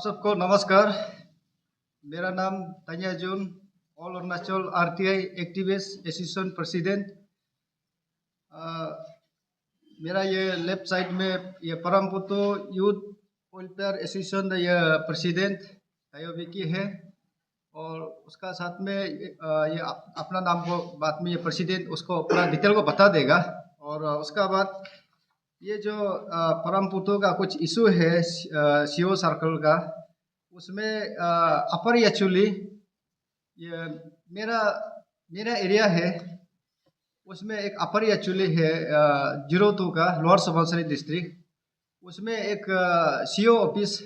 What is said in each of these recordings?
आप सबको नमस्कार। मेरा नाम Tanya Jun, all Arunachal RTI activist association president. मेरा ये लेफ्ट साइड में ये परमपुतो यूथ वेलफेयर एसोसिएशन ये प्रेसिडेंट तायो विकी है, और उसका साथ में ये अपना नाम को बाद में ये प्रेसिडेंट उसको पूरा डिटेल को बता देगा। और उसका बाद ये जो परमपुतो का कुछ इशू है सीओ सर्कल का, उसमें अपर याचुली ये मेरा एरिया है, उसमें एक अपर याचुली है 02 का लोअर सुबनसिरी डिस्ट्रिक्ट। उसमें एक सीओ ऑफिस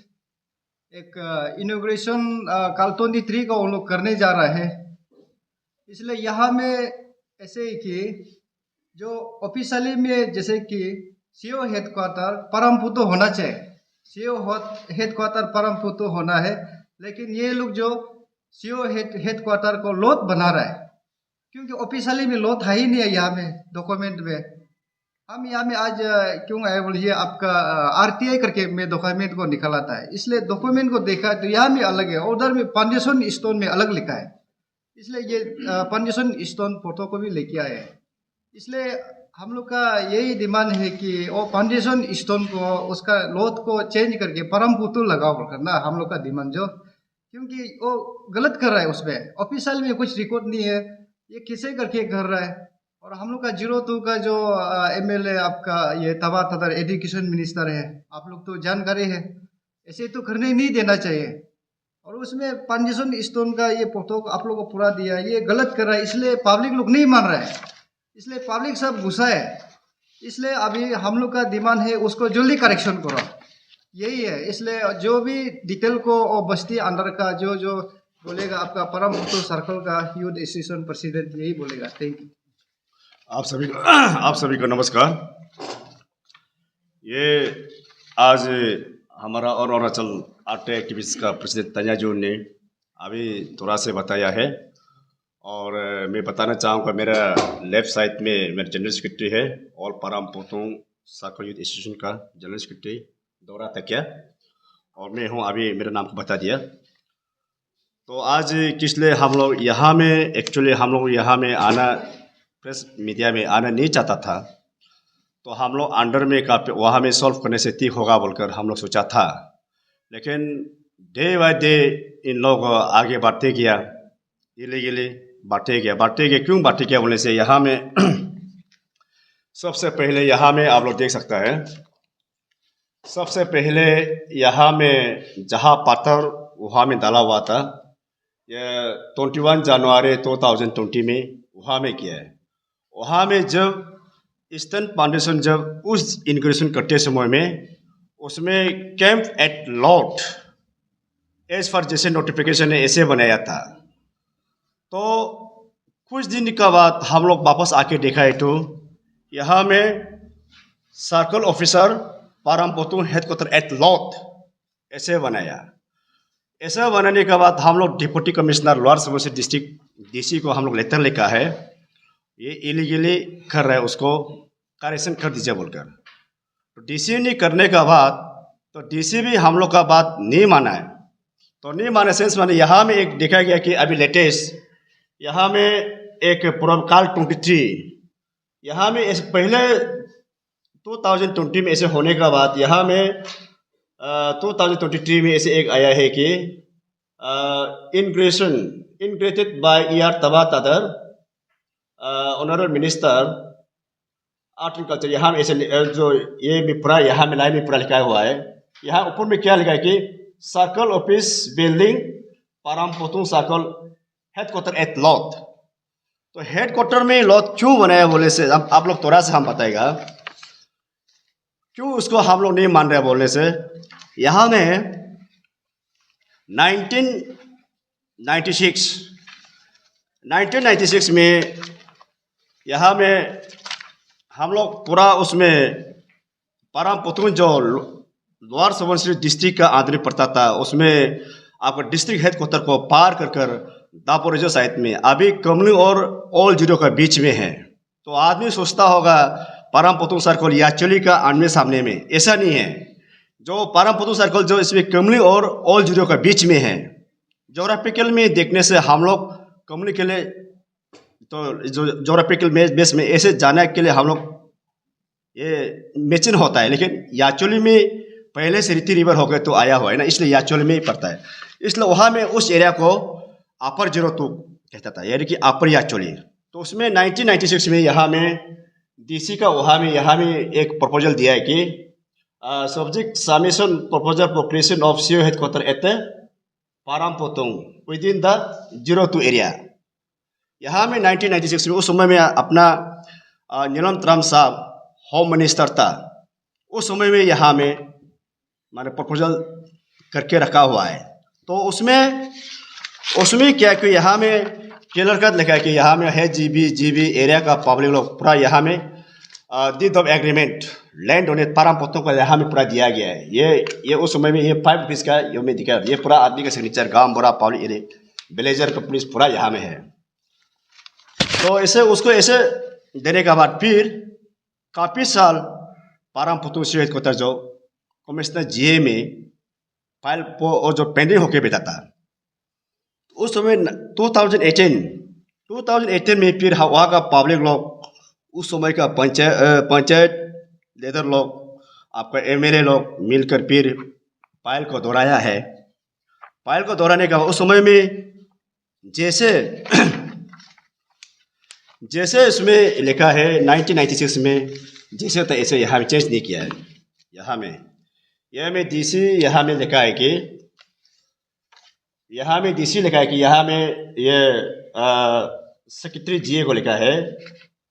एक इनॉग्रेशन कल 23 को उन लोग करने जा रहा है। इसलिए यहाँ में ऐसे ही कि जो ऑफिशियली में जैसे कि सीओ हेडक्वार्टर परमपुतो होना चाहिए, सीओ हेडक्वार्टर परमपुतो होना है, लेकिन ये लोग जो सीओ हेडक्वार्टर को लोथ बना रहा है, क्योंकि ऑफिशियली में लोथ है ही नहीं है यहाँ में डॉक्यूमेंट में। हम यहाँ में आज क्यों आए बोलिए, आपका आरटीआई करके मैं डॉक्यूमेंट को निकाला था, इसलिए डॉक्यूमेंट को देखा तो यहाँ में अलग है, उधर में फाउंडेशन स्टोन में अलग लिखा है। इसलिए ये फाउंडेशन स्टोन फोटो को भी लेके आए हैं। इसलिए हम लोग का यही डिमांड है कि वो फाउंडेशन स्टोन को उसका लोथ को चेंज करके परमपुतो लगाओ करना हम लोग का डिमांड जो, क्योंकि वो गलत कर रहा है, उसमें ऑफिशियल में कुछ रिकॉर्ड नहीं है, ये किसे करके कर रहा है। और हम लोग का 02 का जो एमएलए आपका ये तवा तदर एजुकेशन मिनिस्टर है, आप लोग तो जानकारी है, ऐसे तो करने नहीं देना चाहिए। और उसमें फाउंडेशन स्टोन का ये फोटो आप लोग को पूरा दिया, ये गलत कर रहा है, इसलिए पब्लिक लोग नहीं मान रहा है, इसलिए पब्लिक सब गुस्सा है। इसलिए अभी हम लोग का डिमांड है उसको जल्दी करेक्शन करो, यही है। इसलिए जो भी डिटेल को और बस्ती अंडर का जो बोलेगा आपका परमपुतो सर्कल का यूथ एसोसिएशन प्रेसिडेंट यही बोलेगा। Thank you. आप सभी को नमस्कार। ये आज हमारा और अरुणाचल आरटीआई एक्टिविस्ट का प्रेसिडेंट तन्या जून ने अभी थोड़ा से बताया है, और मैं बताना चाहूँगा मेरा लेफ्ट साइड में मेरा जनरल सेक्रेटरी है ऑल परमपुतो सर्कल यूथ एसोसिएशन का जनरल सेक्रेटरी दौरा तकिया, और मैं हूँ, अभी मेरा नाम को बता दिया। तो आज किस लिए हम लोग यहाँ में एक्चुअली हम लोग यहाँ में आना, प्रेस मीडिया में आना नहीं चाहता था, तो हम लोग अंडर में का वहाँ में सॉल्व करने से ठीक होगा बोलकर हम लोग सोचा था। लेकिन डे बाय डे इन लोग आगे बढ़ते गया, इलीगली बढ़ते गया। क्यों बढ़ते गया बोलने से यहाँ में सबसे पहले यहाँ में आप लोग देख सकता है, सबसे पहले यहाँ में जहाँ पत्थर वहाँ में डाला हुआ था, ये 21 जनवरी 2020 में वहाँ में किया है। वहाँ में जब ईस्टर्न फाउंडेशन जब उस इनग्रेशन करते समय में उसमें कैंप एट लॉट एज फॉर जैसे नोटिफिकेशन है ऐसे बनाया था। तो कुछ दिन के बाद हम लोग वापस आके देखा है तो यहाँ में circle officer Parampoto headquarter at Lot ऐसे बनाया। ऐसा बनाने के बाद हम लोग deputy commissioner lower Subansiri district DC को हम लोग लेटर लिखा है, ये इलीगली कर रहा है, उसको करेक्शन कर दीजिए बोलकर। तो डीसी ने करने के बाद तो डीसी भी हम लोग का बात नहीं माना है। तो नहीं माने सेंस माने यहाँ में एक देखा गया कि अभी लेटेस्ट यहाँ में एक प्रोटोकॉल 23 यहाँ में पहले 2020 में ऐसे होने के बाद यहाँ में 2023 में ऐसे एक आया है कि inaugurated by ER Tawa Tadar honourable minister art and culture. यहाँ में ऐसे जो ये भी पूरा यहाँ में लाइन में पूरा लिखा हुआ है। यहाँ ऊपर में क्या लिखा है कि circle office building Parampoto circle headquarter at Lot. तो हेडक्वार्टर में लॉट क्यों बनाया बोले से आप लोग थोड़ा सा हम बताएगा क्यों उसको हम लोग नहीं मान रहे बोलने से। यहाँ में 1996 में यहाँ में हम लोग पूरा उसमें परमपुतो जो लोअर सुबनसिरी डिस्ट्रिक्ट का आंतरिक पड़ता था, उसमें आपका डिस्ट्रिक्ट हेडक्वार्टर को पार कर दापोरिजो साइड में अभी कमली और ओल जीरो का बीच में है। तो आदमी सोचता होगा परमपुतो सर्कल याचुली का आमने सामने में, ऐसा नहीं है। जो परमपुतु सर्कल जो इसमें कमली और ओल्ड जुडियो का बीच में है, जोग्राफिकल में देखने से हम लोग कमली के लिए तो जो जोग्राफिकल बेस में ऐसे जाने के लिए हम लोग ये मेचिन होता है, लेकिन याचोली में पहले से रीति रिवर हो गए तो आया हुआ है ना, इसलिए याचोली में ही पड़ता है। इसलिए वहाँ में उस एरिया को अपर 02 कहता था, यानी कि अपर याचोली। तो उसमें 1996 में यहाँ में डीसी का वहाँ में यहाँ में एक प्रपोजल दिया है कि subject submission proposal for creation of CO headquarter at Parampotong within the 02 area. यहाँ में 1996 में उस समय में अपना नीलम त्रम साहब होम मिनिस्टर था, उस समय में यहाँ में मैंने प्रपोजल करके रखा हुआ है। तो उसमें क्या कि यहाँ में क्लियर कट लिखा है कि यहाँ में है जीबी एरिया का पब्लिक लोग पूरा यहाँ में deed of agreement land donate Parampoto को यहाँ में पूरा दिया गया है। ये उस समय में ये 5 रुपीज़ का ये में दिखा, ये पूरा आदमी का सिग्नेचर गांव बोरा पब्लिक एरिया विलेजर का पुलिस पूरा यहाँ में है। तो ऐसे उसको ऐसे देने के बाद फिर काफ़ी साल पारामपुतु सीओ हेडक्वार्टर जो कमिश्नर जीए में फाइल और जो पेंडिंग होके बैठा था, उस समय 2018 में फिर वहाँ का पब्लिक लोग, उस समय का पंचायत लीडर लोग, आपका एमएलए लोग मिलकर फिर फाइल को दोहराया है। फाइल को दोहराने का उस समय में जैसे इसमें लिखा है 1996 में जैसे होता है ऐसे यहाँ में चेंज नहीं किया है। यहाँ में डीसी यहाँ में लिखा है कि यहाँ में ये सेक्रेटरी जीए को लिखा है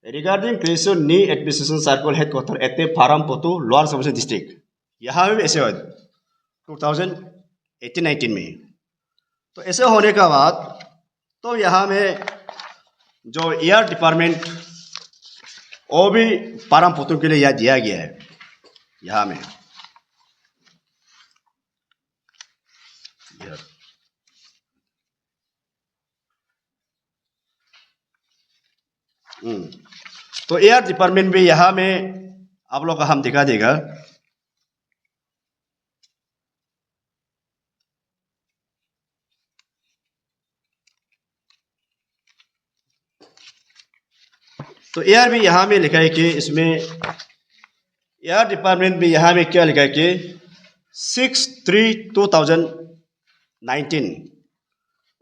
regarding creation new administration circle headquarter at Parampotu lower Subansiri district. यहाँ में ऐसे 2018-19 में। तो ऐसे होने का बाद तो यहाँ में जो एयर डिपार्टमेंट वो भी पारामपोतु के लिए यह दिया गया है। यहाँ में तो एयर डिपार्टमेंट भी यहाँ में आप लोग का हम दिखा देगा। तो एयर भी यहाँ में लिखा है कि इसमें एयर डिपार्टमेंट भी यहाँ में क्या लिखा है कि 6/3/2019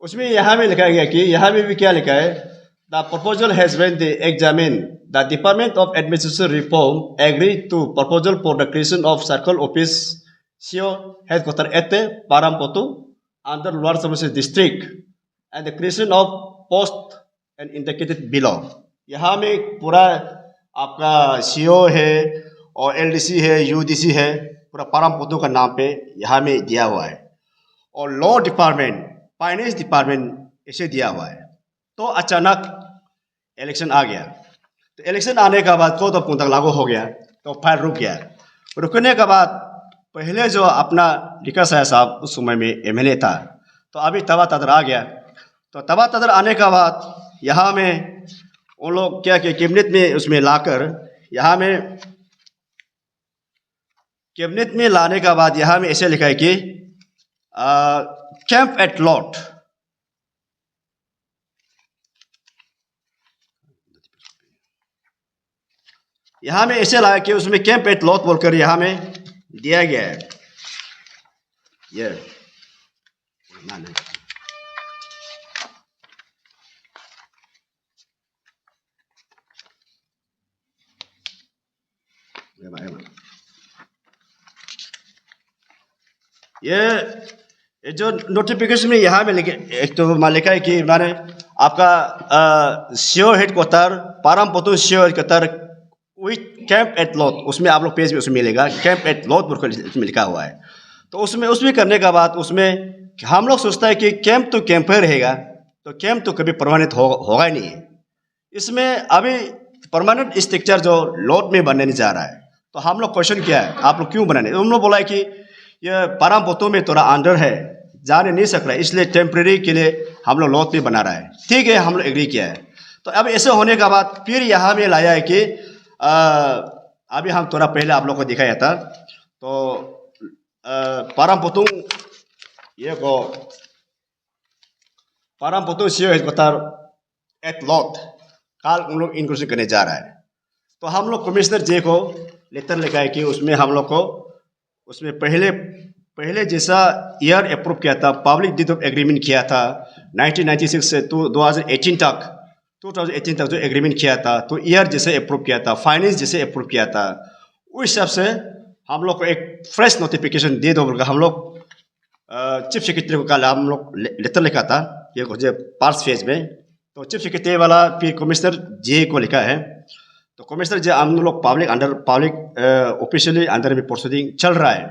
उसमें यहाँ में लिखा गया कि यहाँ में भी क्या लिखा है the proposal has been examine the department of administration reform agree to proposal for the creation of circle office CO headquarter at Parampotu under lower Subansiri district and the creation of post and indicated below. यहाँ में पूरा आपका CO है और LDC है, UDC है, पूरा पारामपोतु का नाम पे यहाँ में दिया हुआ है। और लॉ डिपार्टमेंट, फाइनेंस डिपार्टमेंट इसे दिया हुआ है। तो अचानक इलेक्शन आ गया। तो इलेक्शन आने के बाद तो पुस्तक लागू हो गया, तो फाइल रुक गया। रुकने के बाद पहले जो अपना लिखा साहब उस समय में एमएलए था, तो अभी तबा तदर आ गया। तो तबा तदर आने के बाद यहाँ में उन लोग क्या कि कैबिनेट में उसमें लाकर यहाँ में कैबिनेट में लाने के बाद यहाँ में ऐसे लिखा है कि कैंप एट लॉट। यहाँ में ऐसे लगा कि उसमें कैंप एट लॉट बोलकर यहाँ में दिया गया है। ये ये जो नोटिफिकेशन में यहाँ में लिखे एक तो लिखा है कि माने आपका CO headquarter Parampotu CO headquarter with camp eight Lot, उसमें आप लोग पेज में उसमें मिलेगा कैंप एट लॉट बोलकर इसमें लिखा हुआ है। तो उसमें करने के बाद उसमें हम लोग सोचता है कि कैंप तो कैंप ही रहेगा, तो कैंप तो कभी परमानेंट होगा ही नहीं है। इसमें अभी परमानेंट स्ट्रक्चर जो लॉट में बनने जा रहा है, तो हम लोग क्वेश्चन किया है आप लोग क्यों बनाने, उन लोग बोला है कि ये पारामपोतु में थोड़ा अंडर है, जाने नहीं सक रहा है, इसलिए टेम्प्रेरी के लिए हम लोग लॉट में बना रहा है। ठीक है, हम लोग एग्री किया है। तो अब ऐसे होने के बाद फिर यहाँ में लाया है कि अभी हम थोड़ा पहले आप लोग को दिखाया था, तो parang potong ये को parang potong सियो है बता एट लॉट काल उन लोग इंक्लूजन करने जा रहा है। तो हम लोग कमिश्नर जे को लेटर लिखा है कि उसमें हम लोग को उसमें पहले जैसा ईयर अप्रूव किया था, पब्लिक डीड ऑफ एग्रीमेंट किया था 1996 से 2018 तक जो एग्रीमेंट किया था, तो ईयर जैसे अप्रूव किया था, फाइनेंस जैसे अप्रूव किया था, उस हिसाब से हम लोग को एक फ्रेश नोटिफिकेशन दे दो बोलकर हम लोग चीफ सेक्रेटरी को कल हम लोग लेटर लिखा था ये मुझे पार्स फेज में। तो चीफ सेक्रेटरी वाला फिर कमिश्नर जे को लिखा है। तो कमिश्नर जे हम लोग पब्लिक ऑफिशियली अंडर में प्रोसीडिंग चल रहा है।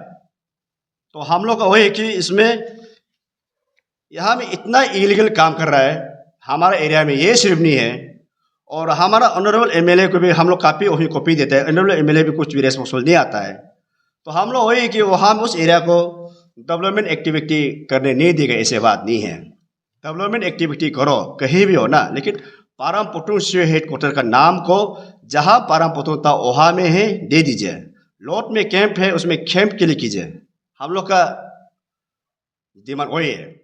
तो हम लोग का वही है कि इसमें यहाँ में इतना इलीगल काम कर रहा है हमारा एरिया में, ये सिर्फ नहीं है। और हमारा ऑनरेबल एमएलए को भी हम लोग काफ़ी वही कॉपी देते हैं, ऑनरेबल एमएलए भी कुछ भी रेस्पॉन्सिबल नहीं आता है। तो हम लोग वही कि वहाँ उस एरिया को डेवलपमेंट एक्टिविटी करने नहीं देगा, ऐसे बात नहीं है। डेवलपमेंट एक्टिविटी करो कहीं भी हो ना, लेकिन पारम पुटुंग सीओ हेडक्वार्टर का नाम को जहाँ पारम पुटुंग था वहाँ में है दे दीजिए। लॉट में कैंप है उसमें कैंप के लिए कीजिए। हम लोग का डिमांड वही है।